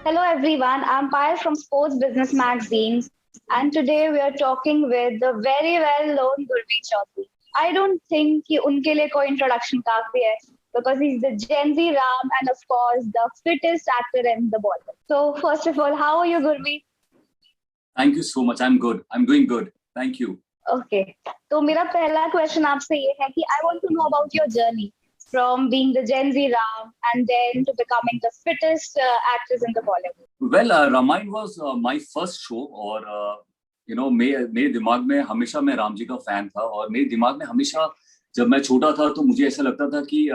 Hello everyone, I'm Payal from Sports Business Magazine, and today we are talking with the very well-known Gurveer Chaudhary. I don't think कि उनके लिए कोई introduction काफी है because he's the Gen Z Ram and of course the fittest actor in the Bollywood. So first of all, how are you, Gurveer? Thank you so much. I'm good. I'm doing good. Thank you. Okay. तो मेरा पहला question आपसे ये है कि I want to know about your journey from being the Gen Z Ram and then to becoming the fittest actress in the Bollywood. Well, Ramayana was my first show और मेरे दिमाग में हमेशा मैं राम जी का फैन था और मेरे दिमाग में हमेशा जब मैं छोटा था तो मुझे ऐसा लगता था कि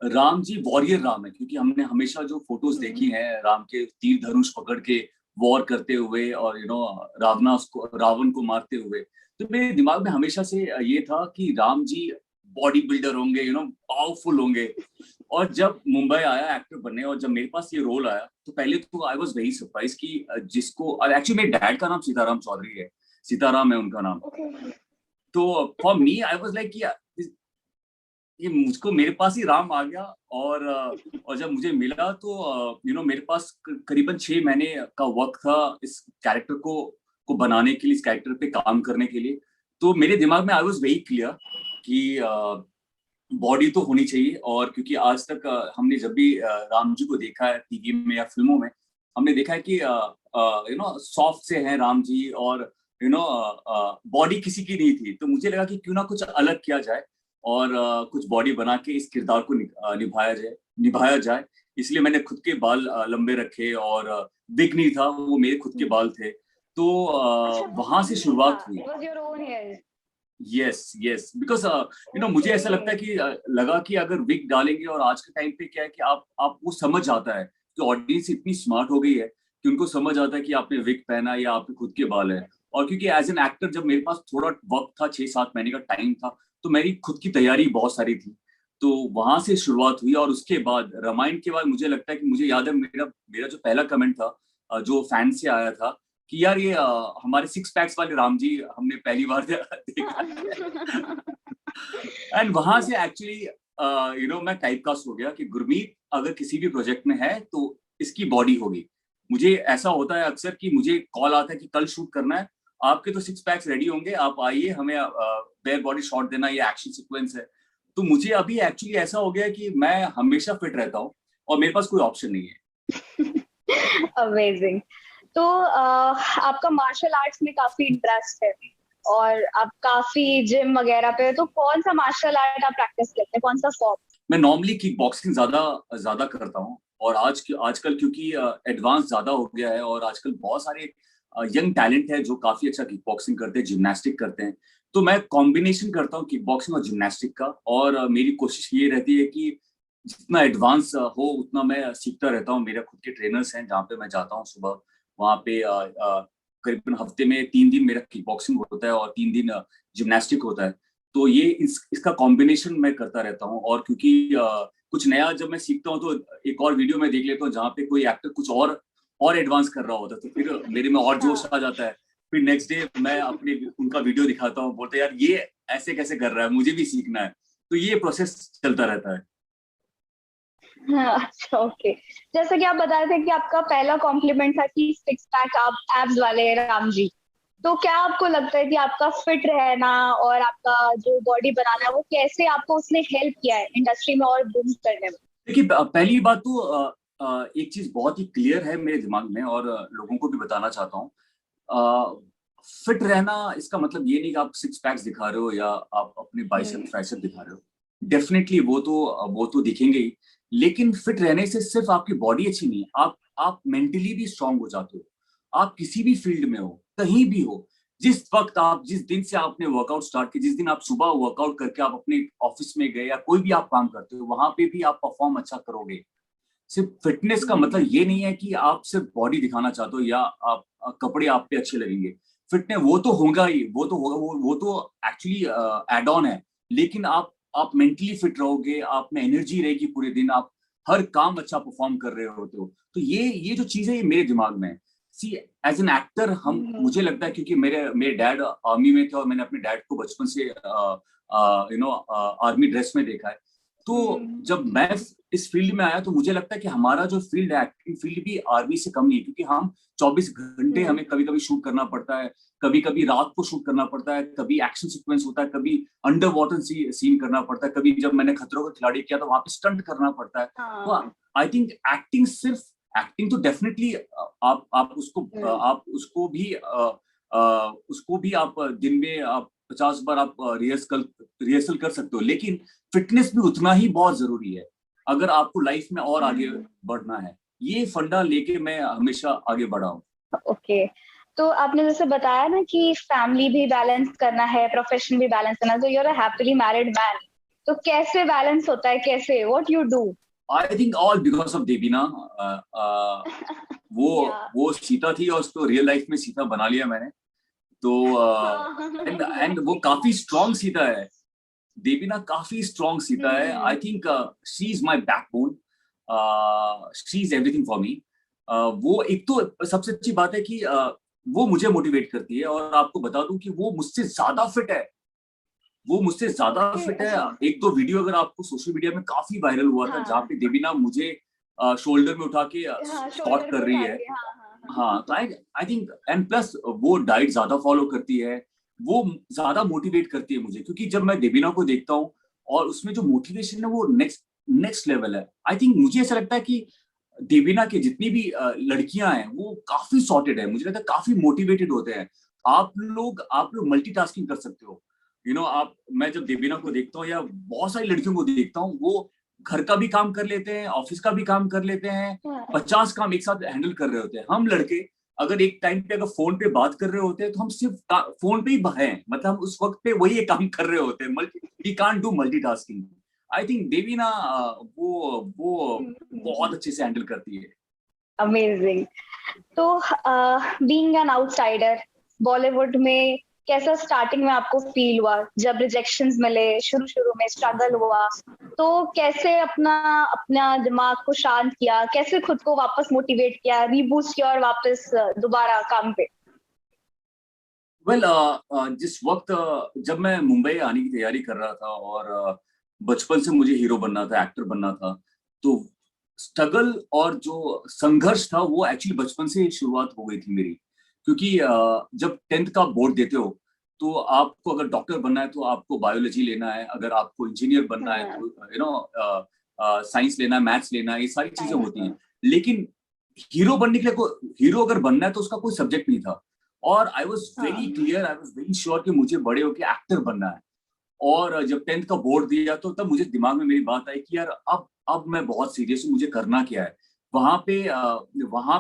राम जी वॉरियर राम है, क्योंकि हमने हमेशा जो फोटोज देखी हैं राम के तीर धनुष पकड़ के वॉर करते हुए और रावण को मारते हुए, तो मेरे दिमाग में हमेशा से ये था कि राम जी बॉडी बिल्डर होंगे, पावरफुल होंगे। और जब मुंबई आया एक्टर बनने और जब मेरे पास ये रोल आया तो पहले तो आई वाज वेरी सरप्राइज कि जिसको, और एक्चुअली मेरे डैड का नाम सीताराम चौधरी है, सीताराम है उनका नाम। तो for me I was like ये मुझको मेरे पास ही राम आ गया। और जब मुझे मिला तो मेरे पास करीबन 6 महीने का वक्त था इस कैरेक्टर को बनाने के लिए, इस कैरेक्टर पे काम करने के लिए। तो मेरे दिमाग में आई वाज वेरी क्लियर कि बॉडी तो होनी चाहिए। और क्योंकि आज तक हमने जब भी राम जी को देखा है टीवी में या फिल्मों में, हमने देखा है कि सॉफ्ट से हैं राम जी और बॉडी किसी की नहीं थी। तो मुझे लगा कि क्यों ना कुछ अलग किया जाए और कुछ बॉडी बना के इस किरदार को निभाया जाए। इसलिए मैंने खुद के बाल लंबे रखे और विग नहीं था, वो मेरे खुद के बाल थे। तो वहां से शुरुआत हुई। यस बिकॉज मुझे ऐसा लगता है कि लगा कि अगर विग डालेंगे, और आज के टाइम पे क्या है कि आप वो समझ आता है कि ऑडियंस इतनी स्मार्ट हो गई है कि उनको समझ आता है कि आपने विग पहना या आपके खुद के बाल है। और क्योंकि एज एन एक्टर जब मेरे पास थोड़ा वक्त था, 6-7 महीने का टाइम था, तो मेरी खुद की तैयारी बहुत सारी थी। तो वहां से शुरुआत हुई। और उसके बाद रामायण के बाद मुझे लगता है कि मुझे याद है मेरा जो पहला कमेंट था जो फैन से आया था कि यार ये हमारे 6 पैक्स वाले राम जी हमने पहली बार देखा। एंड वहां से एक्चुअली मैं टाइपकास्ट हो गया कि गुरमीत अगर किसी भी प्रोजेक्ट में है तो इसकी बॉडी होगी। मुझे ऐसा होता है अक्सर कि मुझे कॉल आता है कि कल शूट करना है, आपके तो 6 पैक्स रेडी होंगे, आप आइए, हमें बेयर बॉडी शॉट देना, ये एक्शन सीक्वेंस है। तो मुझे अभी एक्चुअली ऐसा हो गया कि मैं हमेशा फिट रहता हूँ और मेरे पास कोई ऑप्शन नहीं है। अमेजिंग। तो आपका मार्शल आर्ट्स में काफी इंटरेस्ट है और आप काफी जिम वगैरह पे, तो कौन सा मार्शल आर्ट आप प्रैक्टिस करते हैं, कौन सा फॉर्म? मैं नॉर्मली किक बॉक्सिंग ज्यादा करता हूँ। और आजकल क्योंकि एडवांस ज्यादा हो गया है और आजकल बहुत सारे यंग टैलेंट है जो काफी अच्छा किक बॉक्सिंग करते हैं, जिम्नास्टिक करते हैं। तो मैं कॉम्बिनेशन करता हूँ किक बॉक्सिंग और जिम्नास्टिक का। और मेरी कोशिश ये रहती है कि जितना एडवांस हो उतना मैं सीखता रहता हूँ। मेरे खुद के ट्रेनर्स हैं जहाँ पे मैं जाता हूँ सुबह, वहाँ पे करीबन हफ्ते में 3 दिन मेरा किक बॉक्सिंग होता है और 3 दिन जिम्नास्टिक होता है। तो ये इसका कॉम्बिनेशन मैं करता रहता हूँ। और क्योंकि कुछ नया जब मैं सीखता हूँ तो एक और वीडियो में देख लेता हूँ जहाँ पे कोई एक्टर कुछ और एडवांस कर रहा होता है, तो फिर मेरे में और जोश आ जाता है। फिर नेक्स्ट डे मैं उनका वीडियो दिखाता हूँ, बोलते यार ये ऐसे कैसे कर रहा है, मुझे भी सीखना है। तो ये प्रोसेस चलता रहता है। अच्छा, ओके। जैसे कि आप बता रहे थे कि आपका पहला कॉम्प्लीमेंट था कि 6 पैक आप एब्स वाले राम जी, तो क्या आपको लगता है कि आपका फिट रहना और आपका जो बॉडी बनाना है वो कैसे आपको उसने हेल्प किया है इंडस्ट्री में और बूम करने में? देखिए, पहली बात तो एक चीज बहुत ही क्लियर है मेरे दिमाग में और लोगों को भी बताना चाहता हूँ। फिट रहना इसका मतलब ये नहीं कि आप 6 पैक्स दिखा रहे हो या आप अपने बाइसेप ट्राइसेप दिखा रहे हो। डेफिनेटली वो तो दिखेंगे ही, लेकिन फिट रहने से सिर्फ आपकी बॉडी अच्छी नहीं, आप मेंटली भी स्ट्रांग हो जाते हो। आप किसी भी फील्ड में हो, कहीं भी हो, जिस दिन से आपने वर्कआउट स्टार्ट किया, जिस दिन आप सुबह वर्कआउट करके आप अपने ऑफिस में गए या कोई भी आप काम करते हो, वहां पे भी आप परफॉर्म अच्छा करोगे। सिर्फ फिटनेस का मतलब ये नहीं है कि आप सिर्फ बॉडी दिखाना चाहते हो या आप कपड़े आप पे अच्छे लगेंगे। फिटनेस वो तो होगा ही, वो तो एक्चुअली एड ऑन है। लेकिन आप मेंटली फिट रहोगे, आप में एनर्जी रहेगी पूरे दिन, आप हर काम अच्छा परफॉर्म कर रहे होते हो। तो ये जो चीज है ये मेरे दिमाग में है। सी एज एन एक्टर मुझे लगता है, क्योंकि मेरे डैड आर्मी में थे और मैंने अपने डैड को बचपन से आर्मी ड्रेस में देखा है। तो जब मैं इस फील्ड में आया तो मुझे लगता है कि हमारा जो फील्ड है, एक्टिंग फील्ड भी आर्मी से कम नहीं है, क्योंकि हम 24 घंटे हमें कभी कभी शूट करना पड़ता है, कभी कभी रात को शूट करना पड़ता है, कभी एक्शन सीक्वेंस होता है, कभी अंडर वाटर सीन करना पड़ता है, कभी जब मैंने खतरों का खिलाड़ी किया तो वहां पे स्टंट करना पड़ता है। तो आई थिंक एक्टिंग तो डेफिनेटली उसको भी आप दिन में आप 50 बार आप रिहर्सल कर सकते हो, लेकिन फिटनेस भी उतना ही बहुत जरूरी है अगर आपको लाइफ में और आगे बढ़ना है। ये फंडा लेके मैं हमेशा आगे बढ़ा हूँ। ओके, तो आपने जैसे बताया ना कि फैमिली भी बैलेंस करना है, प्रोफेशन भी बैलेंस करना है, तो you are a happily married man, तो कैसे बैलेंस होता है, कैसे, what you do? I think all because of Devina. वो सीता थी और उसको रियल लाइफ में सीता बना लिया मैंने, तो एंड वो काफी स्ट्रॉन्ग सीता है। देवीना काफी स्ट्रॉन्ग सीता है। I think she is my backbone, she is everything for me. वो एक तो सबसे अच्छी बात है कि वो मुझे मोटिवेट करती है, और आपको बता दूं कि वो मुझसे ज्यादा फिट है। एक तो वीडियो अगर आपको सोशल मीडिया में काफी वायरल हुआ था, जहाँ पे देवीना मुझे शोल्डर में उठा के स्क्वाट कर रही है। हाँ, तो आई थिंक एंड प्लस वो डाइट ज्यादा फॉलो करती है, वो ज्यादा मोटिवेट करती है मुझे, क्योंकि जब मैं देवीना को देखता हूँ और उसमें जो मोटिवेशन है वो नेक्स्ट लेवल है। आई थिंक मुझे ऐसा लगता है कि देवीना के जितनी भी लड़कियां हैं वो काफी सॉर्टेड है, मुझे लगता है काफी मोटिवेटेड होते हैं। आप लोग मल्टीटास्किंग कर सकते हो, आप, मैं जब देवीना को देखता हूँ या बहुत सारी लड़कियों को देखता हूँ, वो घर का भी काम कर लेते हैं, ऑफिस का भी काम कर लेते हैं, 50 काम एक साथ हैंडल कर रहे होते हैं। हम लड़के अगर एक टाइम पे अगर फोन पे बात कर रहे होते हैं तो हम सिर्फ फोन पे ही हैं, मतलब हम उस वक्त पे वही एक काम कर रहे होते हैं, we can't do multitasking. I think Devina वो बहुत अच्छे से हैंडल करती है। अमेजिंग। तो बीइंग एन आउटसाइडर बॉलीवुड में, कैसा स्टार्टिंग में आपको फील हुआ जब रिजेक्शंस मिले, शुरू में स्ट्रगल हुआ, तो कैसे अपना दिमाग को शांत किया, कैसे खुद को वापस मोटिवेट किया, रीबूस्ट किया और वापस दोबारा काम पे? वेल, जिस वक्त जब मैं मुंबई आने की तैयारी कर रहा था और बचपन से मुझे हीरो बनना था, एक्टर बनना था, तो स्ट्रगल और जो संघर्ष था वो एक्चुअली बचपन से शुरुआत हो गई थी मेरी। क्योंकि जब 10th का बोर्ड देते हो तो आपको अगर डॉक्टर बनना है तो आपको बायोलॉजी लेना है, अगर आपको इंजीनियर बनना है तो साइंस लेना है, मैथ्स लेना है, ये सारी चीजें होती हैं। लेकिन हीरो बनने के लिए हीरो अगर बनना है तो उसका कोई सब्जेक्ट नहीं था, और I was very clear, I was very sure कि मुझे बड़े होकर एक्टर बनना है। और जब 10th का बोर्ड दिया तो तब मुझे दिमाग में मेरी बात आई कि यार अब मैं बहुत सीरियस हूँ, मुझे करना क्या है। वहां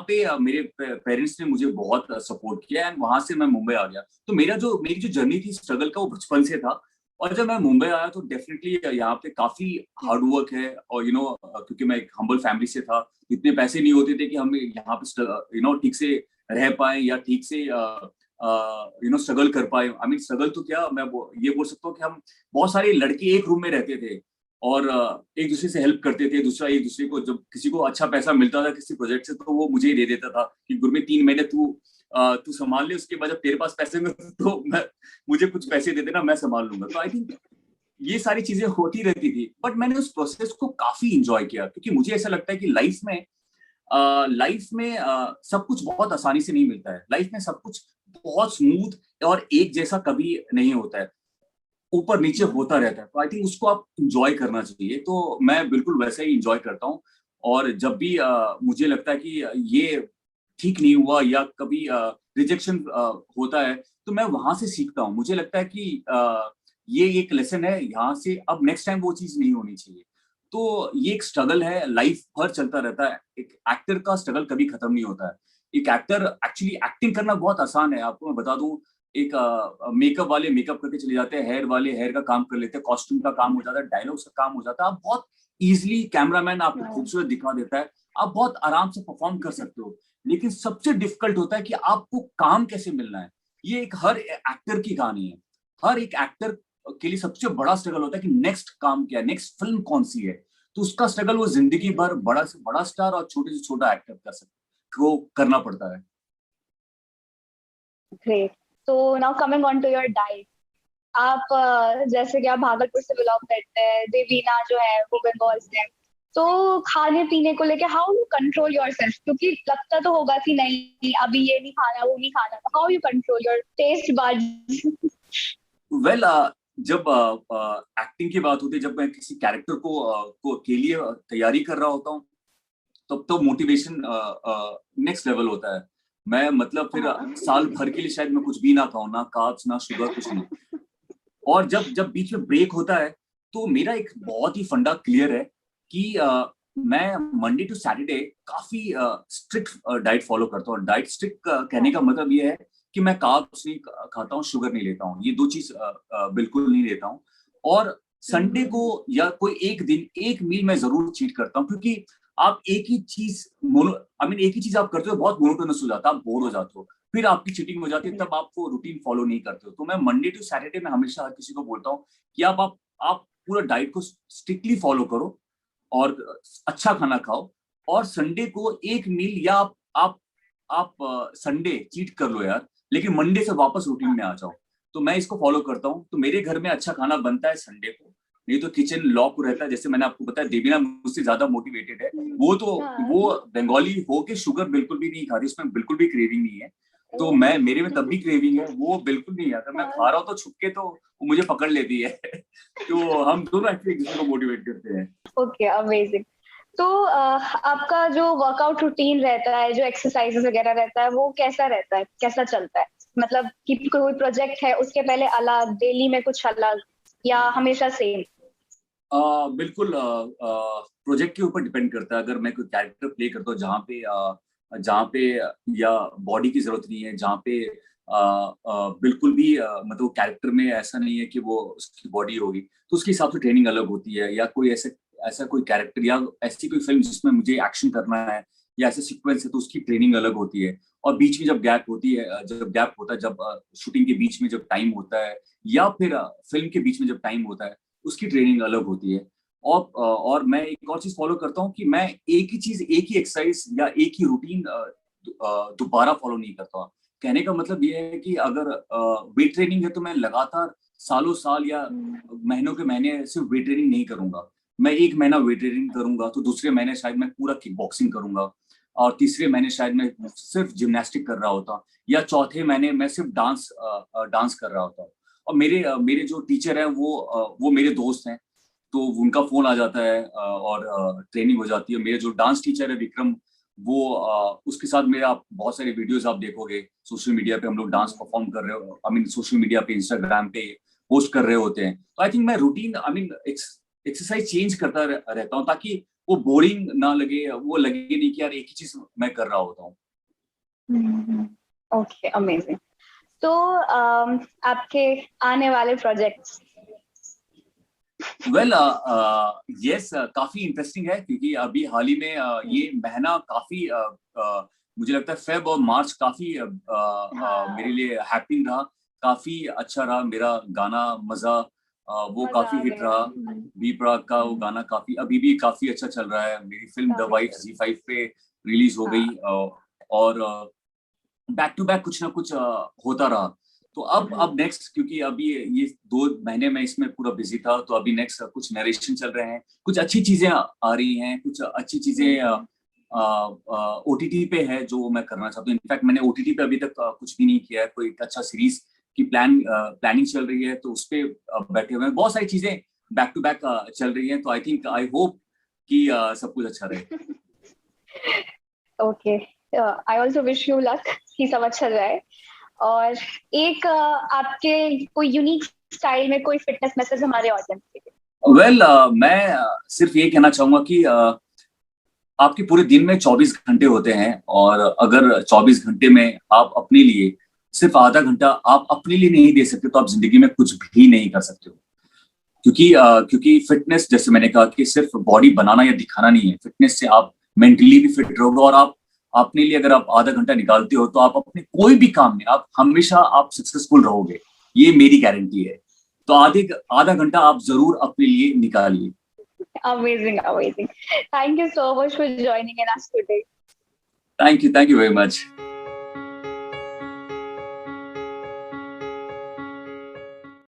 पे मेरे पेरेंट्स ने मुझे बहुत सपोर्ट किया, एंड वहां से मैं मुंबई आ गया। तो मेरी जो जर्नी थी स्ट्रगल का वो बचपन से था, और जब मैं मुंबई आया तो डेफिनेटली यहाँ पे काफी हार्ड वर्क है। और क्योंकि मैं एक हम्बल फैमिली से था, इतने पैसे नहीं होते थे कि हम यहाँ पे ठीक से रह पाए या ठीक से स्ट्रगल कर पाए। आई मीन स्ट्रगल तो क्या, मैं ये बोल सकता हूँ कि हम बहुत सारे लड़के एक रूम में रहते थे और एक दूसरे से हेल्प करते थे। दूसरा एक दूसरे को, जब किसी को अच्छा पैसा मिलता था किसी प्रोजेक्ट से तो वो मुझे ही दे देता था कि गुरमीत 3 महीने तू संभाल ले, उसके बाद जब तेरे पास पैसे होंगे तो मुझे कुछ पैसे दे देना, मैं संभाल लूंगा। तो आई थिंक ये सारी चीजें होती रहती थी, बट मैंने उस प्रोसेस को काफी इंजॉय किया, क्योंकि मुझे ऐसा लगता है कि लाइफ में सब कुछ बहुत आसानी से नहीं मिलता है। लाइफ में सब कुछ बहुत स्मूथ और एक जैसा कभी नहीं होता है, ऊपर नीचे होता रहता है। तो आई थिंक उसको आप इंजॉय करना चाहिए, तो मैं बिल्कुल वैसे ही इंजॉय करता हूँ। और जब भी मुझे लगता है कि ये ठीक नहीं हुआ या कभी रिजेक्शन होता है तो मैं वहां से सीखता हूँ। मुझे लगता है कि ये एक लेसन है, यहाँ से अब नेक्स्ट टाइम वो चीज नहीं होनी चाहिए। तो ये एक स्ट्रगल है, लाइफ भर चलता रहता है। एक एक्टर का स्ट्रगल कभी खत्म नहीं होता है। एक एक्टर एक्चुअली एक्टिंग करना बहुत आसान है, आपको मैं बता दूं। एक मेकअप वाले मेकअप करके चले जाते हैं, हेयर वाले हेयर का काम कर लेते हैं, कॉस्ट्यूम का काम हो जाता है, डायलॉग्स का काम हो जाता है। आप बहुत इजीली, कैमरामैन आपको खूबसूरत दिखा देता है, आप बहुत आराम से परफॉर्म कर सकते हो। लेकिन सबसे डिफिकल्ट होता है कि आपको काम कैसे मिलना है। ये एक हर एक्टर की कहानी है। हर एक एक्टर के लिए सबसे बड़ा स्ट्रगल होता है कि नेक्स्ट काम क्या है, नेक्स्ट फिल्म कौन सी है। तो उसका स्ट्रगल वो जिंदगी भर बड़ा से बड़ा स्टार और छोटे से छोटा एक्टर कर सकते, वो करना पड़ता है। Great. So now coming on to your diet, आप जैसे कि आप भागलपुर से बिलोंग करते हैं, देवीना जो है वो बंगाल से है, तो खाने पीने को लेके हाउ यू कंट्रोल योरसेल्फ, क्योंकि लगता तो होगा कि नहीं अभी ये नहीं खाना वो नहीं खाना, how you control your taste buds? Well जब एक्टिंग की बात होती है, जब मैं किसी कैरेक्टर को के लिए तैयारी कर रहा होता हूँ, तब तो मोटिवेशन नेक्स्ट लेवल होता है। मैं मतलब फिर साल भर के लिए शायद मैं कुछ भी ना खाऊं, ना कार्ब्स ना शुगर, कुछ नहीं। और जब जब बीच में ब्रेक होता है तो मेरा एक बहुत ही फंडा क्लियर है कि मैं मंडे टू सैटरडे काफी स्ट्रिक्ट डाइट फॉलो करता हूँ। डाइट स्ट्रिक्ट कहने का मतलब ये है कि मैं कार्ब्स नहीं खाता हूँ, शुगर नहीं लेता हूँ, ये दो चीज बिल्कुल नहीं लेता हूँ। और संडे को या कोई एक दिन एक मील मैं जरूर चीट करता हूँ, क्योंकि आप एक ही चीज एक ही चीज आप करते हो, बहुत मोनोटोनस हो जाता है, आप बोर हो जाते हो, फिर आपकी चीटिंग हो जाती है, तब आप वो रूटीन फॉलो नहीं करते हो। तो मैं मंडे टू सैटरडे में हमेशा हर किसी को बोलता हूँ कि आप पूरा डाइट को स्ट्रिक्टली फॉलो करो और अच्छा खाना खाओ, और संडे को एक मील या आप संडे चीट कर लो यार, लेकिन मंडे से वापस रूटीन में आ जाओ। तो मैं इसको फॉलो करता हूँ। तो मेरे घर में अच्छा खाना बनता है संडे को, नहीं तो किचन लॉक रहता है। जैसे मैंने आपको बताया, देवीना मुझसे ज्यादा मोटिवेटेड है, वो बंगाली हो के शुगर बिल्कुल भी नहीं खाती, उसमें बिल्कुल भी क्रेविंग नहीं है। तो मेरे में तब भी क्रेविंग है, वो बिल्कुल नहीं है। अगर मैं खा रहा हूँ तो छुपके तो वो मुझे पकड़ लेती है। तो हम दोनों एक्चुअली एक दूसरे को मोटिवेट करते हैं। Okay, amazing. तो आपका जो वर्कआउट रूटीन रहता है, जो एक्सरसाइजेस वगैरह रहता है, वो कैसा रहता है, कैसा चलता है? मतलब कि कोई प्रोजेक्ट है उसके पहले अलग, डेली में कुछ अलग, या हमेशा सेम? बिल्कुल प्रोजेक्ट के ऊपर डिपेंड करता है। अगर मैं कोई कैरेक्टर प्ले करता हूँ जहाँ पे या बॉडी की जरूरत नहीं है, जहाँ पे बिल्कुल भी मतलब कैरेक्टर में ऐसा नहीं है कि वो उसकी बॉडी होगी, तो उसके हिसाब से ट्रेनिंग अलग होती है। या कोई ऐसा ऐसा कोई कैरेक्टर या ऐसी कोई फिल्म जिसमें मुझे एक्शन करना है या ऐसे सीक्वेंस है, तो उसकी ट्रेनिंग अलग होती है। और बीच में जब गैप होती है, जब गैप होता है, जब शूटिंग के बीच में जब टाइम होता है, या फिर फिल्म के बीच में जब टाइम होता है, उसकी ट्रेनिंग अलग होती है। और मैं एक और चीज फॉलो करता हूँ कि मैं एक ही चीज, एक ही एक्सरसाइज या एक ही रूटीन दोबारा फॉलो नहीं करता। कहने का मतलब ये है कि अगर वेट ट्रेनिंग है तो मैं लगातार सालों साल या महीनों के महीने सिर्फ वेट ट्रेनिंग नहीं करूंगा। मैं एक महीना वेट ट्रेनिंग करूंगा, तो दूसरे महीने शायद मैं पूरा किक बॉक्सिंग करूंगा, और तीसरे महीने शायद मैं सिर्फ जिम्नास्टिक कर रहा होता, या चौथे महीने मैं सिर्फ डांस कर रहा होता। और मेरे जो टीचर हैं वो मेरे दोस्त हैं, तो उनका फोन आ जाता है और ट्रेनिंग हो जाती है। मेरे जो डांस टीचर है विक्रम, वो उसके साथ मेरा बहुत सारे वीडियोस आप देखोगे सोशल मीडिया पे, हम लोग डांस परफॉर्म कर रहे हो, सोशल मीडिया पे, इंस्टाग्राम पे पोस्ट कर रहे होते हैं। तो आई थिंक मैं रूटीन एक्सरसाइज चेंज करता रहता हूँ, ताकि वो बोरिंग ना लगे, वो लगे नहीं कि यार एक ही चीज मैं कर रहा होता हूँ। Okay, amazing. तो आपके आने वाले प्रोजेक्ट्स? वेल यस, काफी इंटरेस्टिंग है, क्योंकि अभी हाल ही में ये महीना काफी मुझे लगता है फेब और मार्च काफी मेरे लिए हैपनिंग रहा, काफी अच्छा रहा। मेरा गाना मजा वो काफी हिट रहा। बी प्राक का वो गाना काफी अभी भी काफी अच्छा चल रहा है। मेरी फिल्म द वाइफ Z5 पे रिलीज हो गई, और बैक टू बैक कुछ ना कुछ होता रहा। तो अब नेक्स्ट, क्योंकि अभी ये 2 महीने में इसमें पूरा बिजी था, तो अभी नेक्स्ट कुछ नरेशन चल रहे हैं, कुछ अच्छी चीजें आ रही हैं, कुछ अच्छी चीजें OTT पे है जो मैं करना चाहता हूँ। इनफैक्ट मैंने OTT पे अभी तक कुछ भी नहीं किया है। कोई अच्छा सीरीज की प्लानिंग चल रही है, तो उस पे बैठे हुए हैं। बहुत सारी चीजें बैक टू बैक चल रही हैं, तो आई होप कि सब कुछ अच्छा रहे। Okay, I also wish you luck कि सब अच्छा जाए। और एक आपके कोई यूनिक स्टाइल में कोई फिटनेस मैसेज हमारे ऑडियंस के लिए? वेल मैं सिर्फ ये कहना चाहूंगा कि आपके पूरे दिन में 24 घंटे होते हैं, और अगर 24 घंटे में आप अपने लिए सिर्फ आधा घंटा आप अपने लिए नहीं दे सकते, तो आप जिंदगी में कुछ भी नहीं कर सकते हो। क्योंकि फिटनेस, जैसे मैंने कहा, कि सिर्फ बॉडी बनाना या दिखाना नहीं है। फिटनेस से आप मेंटली भी फिट रहोगे, और आप अपने लिए अगर आप आधा घंटा निकालते हो, तो आप अपने कोई भी काम में आप हमेशा आप सक्सेसफुल रहोगे, ये मेरी गारंटी है। तो आधा घंटा आप जरूर अपने लिए निकालिए। Amazing, amazing. Thank you so much for joining in us today. Thank you very much.